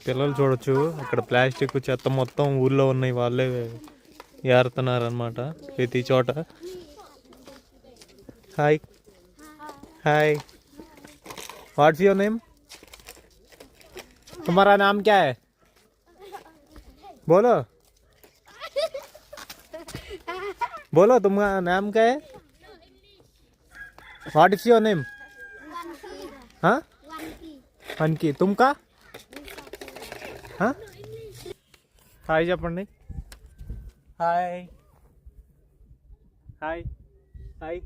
పిల్లలు చూడొచ్చు అక్కడ ప్లాస్టిక్ చెత్త మొత్తం ఊర్లో ఉన్నాయి, వాళ్ళే ఏరుతున్నారు అన్నమాట ప్రతి చోట. Hi hi, what's your name? तुम्हारा नाम क्या है? बोलो बोलो, तुम्हारा नाम क्या है? What is your name? हाँ वनकी. तुमका? हाँ हाय చెప్పండి. హాయ్ హాయ్ హాయ్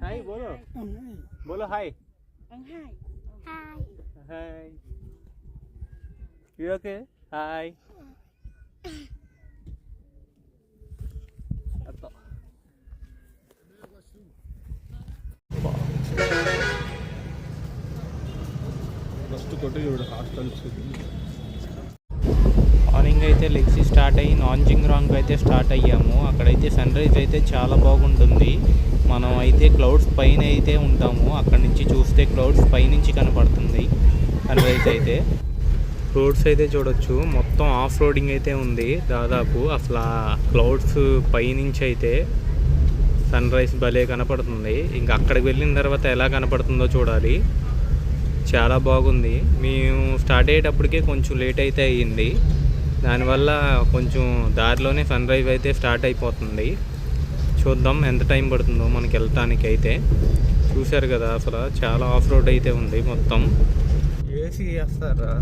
హాయ్ बोलो बोलो हाय हाय. You okay? Hi. మార్నింగ్ అయితే లెగ్సి స్టార్ట్ అయ్యి నాంజింగ్రాంగ్ అయితే స్టార్ట్ అయ్యాము. అక్కడైతే సన్ రైజ్ అయితే చాలా బాగుంటుంది. మనం అయితే క్లౌడ్స్ పైన అయితే ఉంటాము, అక్కడ నుంచి చూస్తే క్లౌడ్స్ పైనుంచి కనపడుతుంది సన్ రైజ్ అయితే. రోడ్స్ అయితే చూడొచ్చు, మొత్తం ఆఫ్ రోడింగ్ అయితే ఉంది దాదాపు. అసలు ఆ క్లౌడ్స్ పైనుంచి అయితే సన్ రైజ్ భలే కనపడుతుంది. ఇంకా అక్కడికి వెళ్ళిన తర్వాత ఎలా కనపడుతుందో చూడాలి. చాలా బాగుంది. మేము స్టార్ట్ అయ్యేటప్పటికే కొంచెం లేట్ అయితే అయ్యింది, దానివల్ల కొంచెం దారిలోనే సన్ రైజ్ అయితే స్టార్ట్ అయిపోతుంది. చూద్దాం ఎంత టైం పడుతుందో మనకి వెళ్ళటానికి అయితే. చూశారు కదా అసలు చాలా ఆఫ్ రోడ్ అయితే ఉంది మొత్తం. ఏసీ వేస్తారా?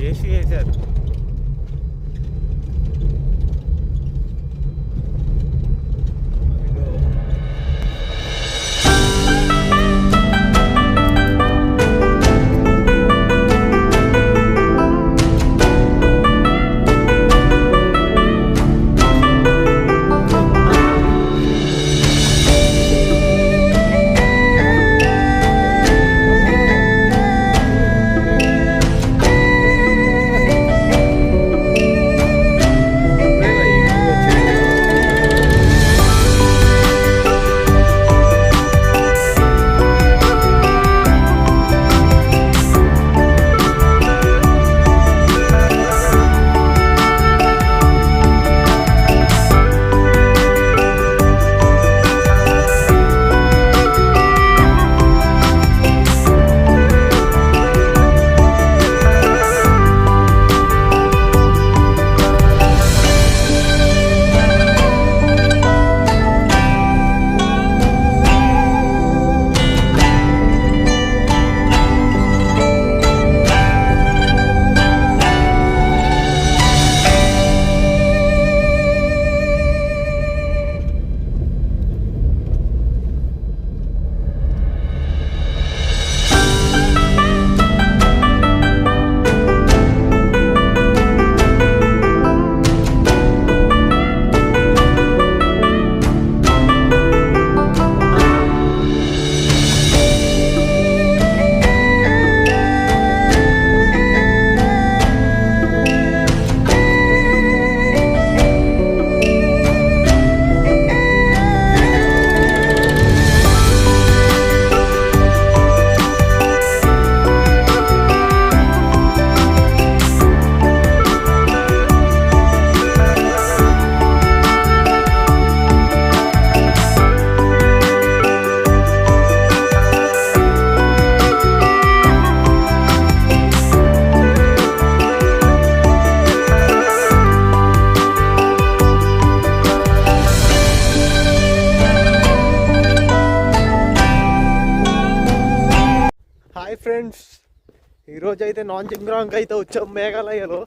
ఏసీ వేసారు. ఫ్రెండ్స్, ఈరోజు అయితే నాంజింగ్రాంగ్ అయితే వచ్చాం మేఘాలయలో.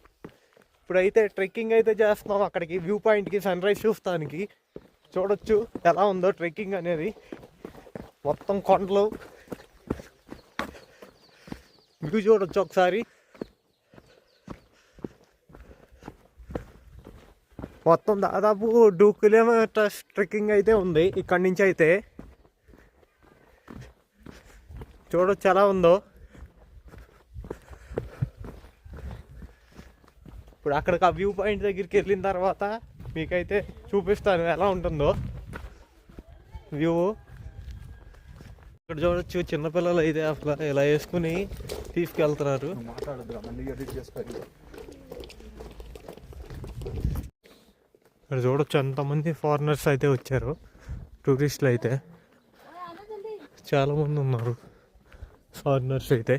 ఇప్పుడైతే ట్రెక్కింగ్ అయితే చేస్తున్నాం అక్కడికి వ్యూ పాయింట్కి, సన్ రైజ్ చూస్తానికి. చూడొచ్చు ఎలా ఉందో ట్రెక్కింగ్ అనేది. మొత్తం కొండలు వ్యూ చూడొచ్చు ఒకసారి. మొత్తం దాదాపు 2 కిలోమీటర్స్ ట్రెక్కింగ్ అయితే ఉంది ఇక్కడి నుంచి అయితే. చూడొచ్చు ఎలా ఉందో. ఇప్పుడు అక్కడికి ఆ వ్యూ పాయింట్ దగ్గరికి వెళ్ళిన తర్వాత మీకైతే చూపిస్తాను ఎలా ఉంటుందో వ్యూ. ఇక్కడ చూడొచ్చు చిన్నపిల్లలు అయితే అసలు ఇలా వేసుకుని తీసుకెళ్తున్నారు. ఇక్కడ చూడొచ్చు ఎంతమంది ఫారినర్స్ అయితే వచ్చారు, టూరిస్టులు అయితే చాలామంది ఉన్నారు ఫారినర్స్ అయితే.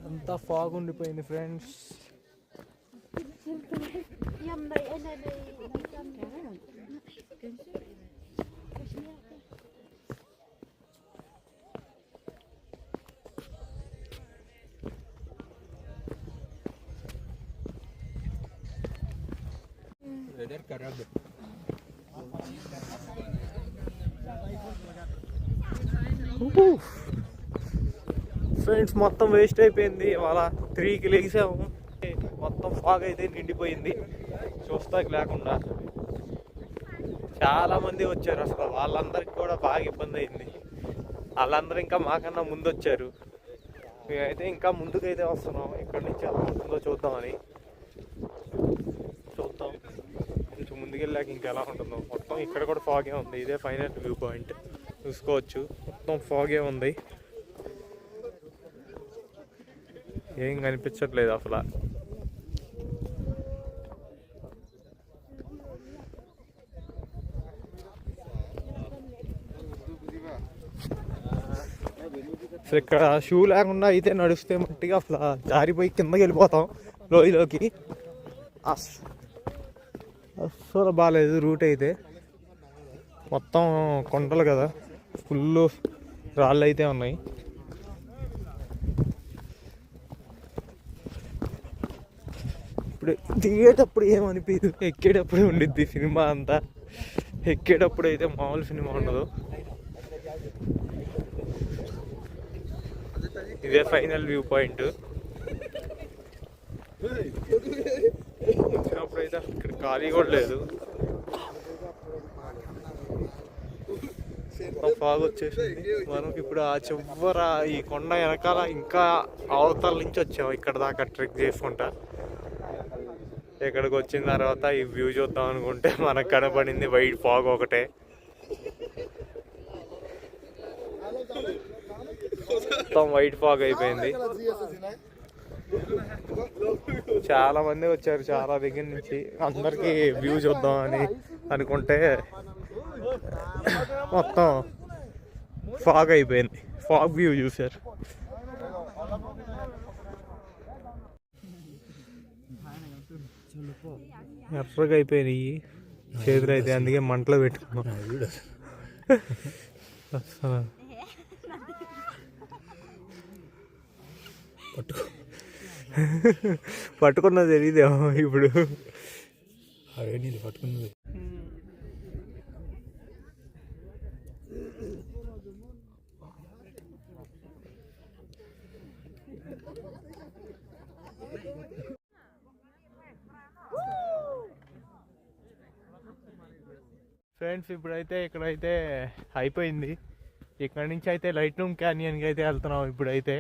అంతా ఫాగ్ ఉండిపోయింది ఫ్రెండ్స్. ఫ్రెండ్స్ మొత్తం వేస్ట్ అయిపోయింది. ఇవాళ 3కి లేసాము, మొత్తం ఫాగ్ అయితే నిండిపోయింది చూస్తాకి లేకుండా. చాలామంది వచ్చారు, అసలు వాళ్ళందరికీ కూడా బాగా ఇబ్బంది అయింది. వాళ్ళందరూ ఇంకా మాకన్నా ముందు వచ్చారు. మేమైతే ఇంకా ముందుకైతే వస్తున్నాం. ఇక్కడ నుంచి ఎలా ఉంటుందో చూద్దామని. చూద్దాం కొంచెం ముందుకెళ్ళాక ఇంకెలా ఉంటుందో. మొత్తం ఇక్కడ కూడా ఫాగే ఉంది. ఇదే ఫైనల్ వ్యూ పాయింట్ చూసుకోవచ్చు. మొత్తం ఫాగే ఉంది, ఏం కనిపించట్లేదు అసలు. అసలు ఇక్కడ షూ లేకుండా అయితే నడిస్తే మట్టిగా అసలు జారిపోయి కిందకి వెళ్ళిపోతాం లోయలోకి. అస్సలు బాగాలేదు రూట్ అయితే. మొత్తం కొండలు కదా, ఫుల్ రాళ్ళు అయితే ఉన్నాయి. ఇప్పుడు దిగేటప్పుడు ఏమనిపించదు, ఎక్కేటప్పుడే ఉండిద్ది సినిమా అంతా. ఎక్కేటప్పుడు అయితే మామూలు సినిమా ఉండదు. ఇదే ఫైనల్ వ్యూ పాయింట్. వచ్చినప్పుడు అయితే ఇక్కడ ఖాళీ కూడా లేదు. మొత్తం ఫాగ్ వచ్చేసింది. మనకి ఇప్పుడు ఆ చివర ఈ కొండ వెనకాల ఇంకా అవతల నుంచి వచ్చాము ఇక్కడ దాకా ట్రెక్ చేసుకుంటా. ఇక్కడికి వచ్చిన తర్వాత ఈ వ్యూ చూద్దాం అనుకుంటే మనకు కనపడింది వైట్ ఫాగ్ ఒకటే. మొత్తం వైట్ ఫాగ్ అయిపోయింది. చాలా మంది వచ్చారు చాలా దగ్గర నుంచి. అందరికి వ్యూ చూద్దాం అని అనుకుంటే మొత్తం ఫాగ్ అయిపోయింది. ఫాగ్ వ్యూ చూసారు. ఎర్రగా అయిపోయినాయి చేతులు అయితే, అందుకే మంటలో పెట్టుకున్నాం. పట్టుకున్నది తెలియదేమో ఇప్పుడు. అవే నీళ్ళు పట్టుకున్నది. ఫ్రెండ్స్ ఇప్పుడైతే ఇక్కడైతే అయిపోయింది. ఇక్కడ నుంచి అయితే లైట్లూమ్ క్యానియన్కి అయితే వెళ్తున్నాం. ఇప్పుడైతే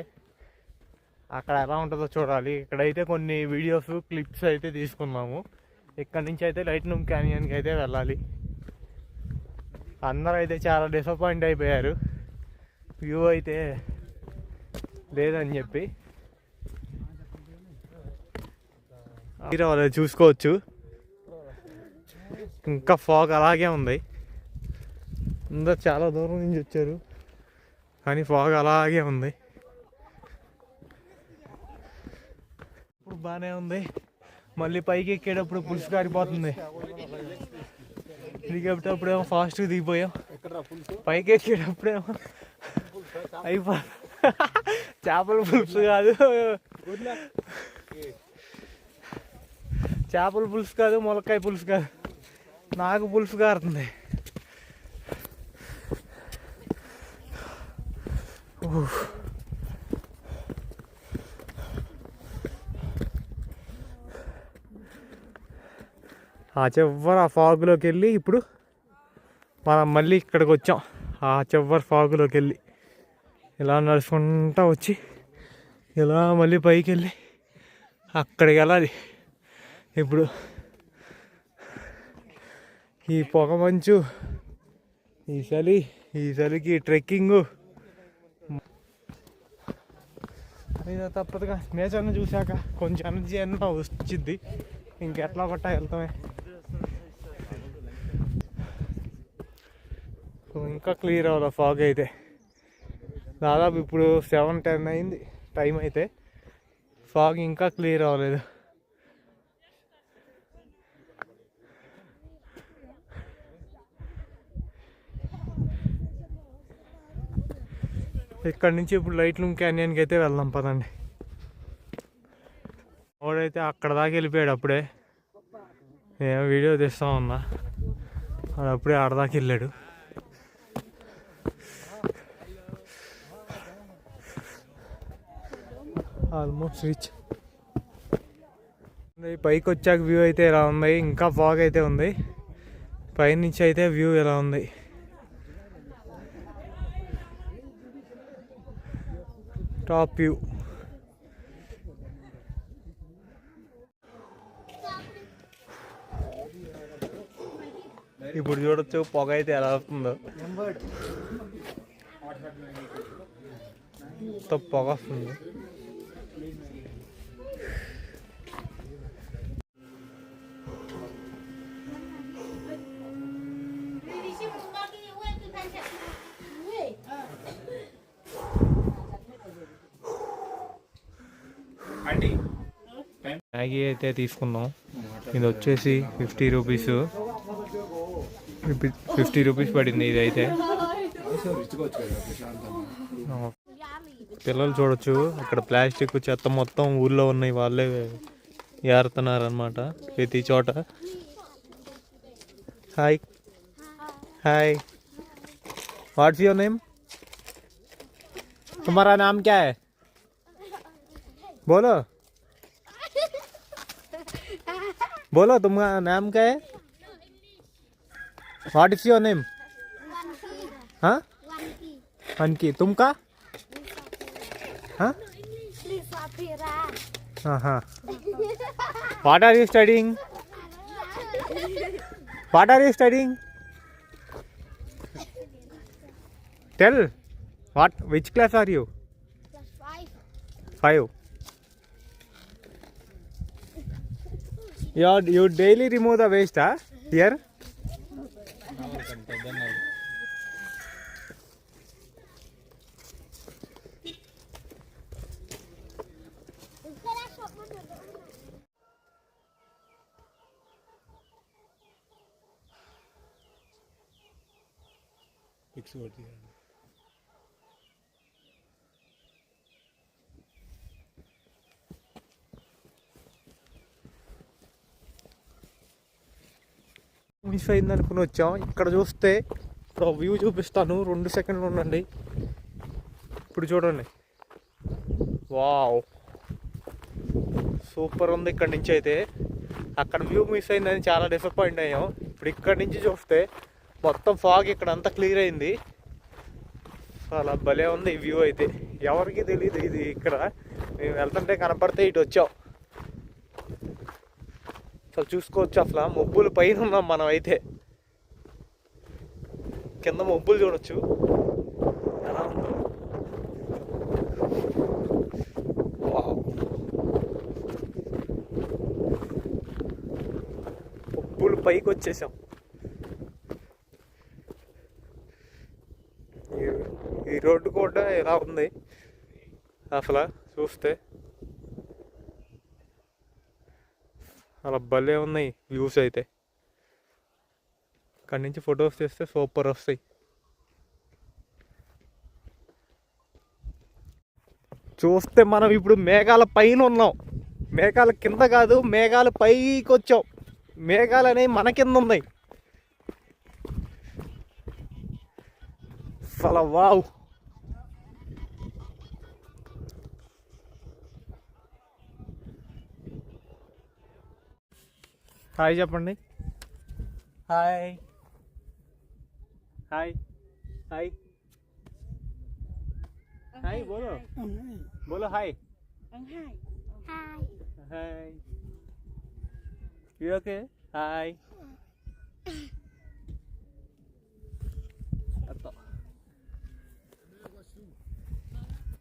అక్కడ ఎలా ఉంటుందో చూడాలి. ఇక్కడైతే కొన్ని వీడియోస్ క్లిప్స్ అయితే తీసుకున్నాము. ఇక్కడ నుంచి అయితే లైట్లూమ్ క్యానియన్కి అయితే వెళ్ళాలి. అందరూ అయితే చాలా డిసప్పాయింట్ అయిపోయారు వ్యూ అయితే లేదని చెప్పి. వాళ్ళు చూసుకోవచ్చు ఇంకా ఫాగ్ అలాగే ఉంది. అందరు చాలా దూరం నుంచి వచ్చారు కానీ ఫాగ్ అలాగే ఉంది. ఇప్పుడు బాగానే ఉంది. మళ్ళీ పైకి ఎక్కేటప్పుడు పులుసు కారిపోతుంది. దిగేటప్పుడేమో ఫాస్ట్గా దిగిపోయాం. పైకి ఎక్కేటప్పుడేమో చేపల పులుసు కాదు, చేపల పులుసు కాదు, ములక్కాయ పులుసు కాదు, నాకు పులుసు కారుతుంది. ఆ చివరి ఆ ఫాగ్లోకి వెళ్ళి ఇప్పుడు మనం మళ్ళీ ఇక్కడికి వచ్చాం. ఆ చివరి ఫాగ్లోకి వెళ్ళి ఇలా నడుచుకుంటా వచ్చి ఇలా మళ్ళీ పైకి వెళ్ళి అక్కడికి వెళ్ళాలి. ఇప్పుడు ఈ పొగ మంచు, ఈ చలికి ట్రెక్కింగు అయినా తప్పదుగా. నేచర్ని చూశాక కొంచెం ఎనర్జీ అన్నా వచ్చిద్ది. ఇంకెట్లా కొట్టా వెళ్తామే. ఇంకా క్లియర్ అవ్వాలి ఫాగ్ అయితే. దాదాపు ఇప్పుడు 7-10 అయింది టైం అయితే. ఫాగ్ ఇంకా క్లియర్ అవ్వలేదు. ఇక్కడ నుంచి ఇప్పుడు లైట్లూమ్ క్యానియన్కి అయితే వెళ్దాం పదండి. వాడైతే అక్కడ దాకా వెళ్ళిపోయాడు అప్పుడే. నేను వీడియో తీస్తా ఉన్నా, అది అప్పుడే ఆడదాకా వెళ్ళాడు. Almost reach. పైకి వచ్చాక వ్యూ అయితే ఎలా ఉంది, ఇంకా ఫాగ్ అయితే ఉంది. పైనుంచి అయితే వ్యూ ఎలా ఉంది. Top view. ఇప్పుడు చూడొచ్చు పొగ అయితే ఎలా వస్తుందో. మొత్తం పొగ వస్తుంది. మ్యాగీ అయితే తీసుకున్నాం. ఇది వచ్చేసి 50 రూపీస్. 50 రూపీస్ పడింది ఇది అయితే. పిల్లలు చూడొచ్చు అక్కడ ప్లాస్టిక్ చెత్త మొత్తం ఊర్లో ఉన్నాయి, వాళ్ళే ఏరుతున్నారనమాట ప్రతి చోట. Hi hi, what's your name? तुम्हारा नाम क्या है? बोलो बोलो, तुम्हारा नाम क्या है? What is your name? हाँ आणखी तुमका हां हां हां What are you studying? What are you studying? Tell. What? Which class are you? Class 5. You daily remove the waste, huh? Here? Miss అయింది అనుకుని వచ్చాం. ఇక్కడ చూస్తే ఇప్పుడు వ్యూ చూపిస్తాను, 2 సెకండ్లు ఉండండి. ఇప్పుడు చూడండి, వావ్ సూపర్ ఉంది. ఇక్కడ నుంచి అయితే అక్కడ వ్యూ మిస్ అయిందని చాలా డిసప్పాయింట్ అయ్యాం. ఇప్పుడు ఇక్కడ నుంచి చూస్తే మొత్తం ఫాగ్ ఇక్కడ అంతా క్లియర్ అయింది. చాలా భలే ఉంది ఈ వ్యూ అయితే. ఎవరికి తెలియదు ఇది ఇక్కడ మేము వెళ్తుంటే కనపడితే ఇటు వచ్చాం. అసలు చూసుకోవచ్చు, అసలు మబ్బులు పైన ఉన్నాం మనం అయితే. కింద మబ్బులు చూడొచ్చు ఎలా ఉందో. మబ్బులు పైకి వచ్చేసాం. ఈ రోడ్డు కూడా ఎలా ఉంది అసలు చూస్తే, అలా భలే ఉన్నాయి వ్యూస్ అయితే. అక్కడి నుంచి ఫొటోస్ తీస్తే సూపర్ వస్తాయి. చూస్తే మనం ఇప్పుడు మేఘాల పైన ఉన్నాం, మేఘాల కింద కాదు, మేఘాల పైకి వచ్చాం. మేఘాలు అనేవి మన కింద ఉన్నాయి. అసలు వావ్. హాయ్ చెప్పండి. హాయ్ హాయ్ హాయ్ హాయ్ బోలో బోలో hi hi. You okay? Hi.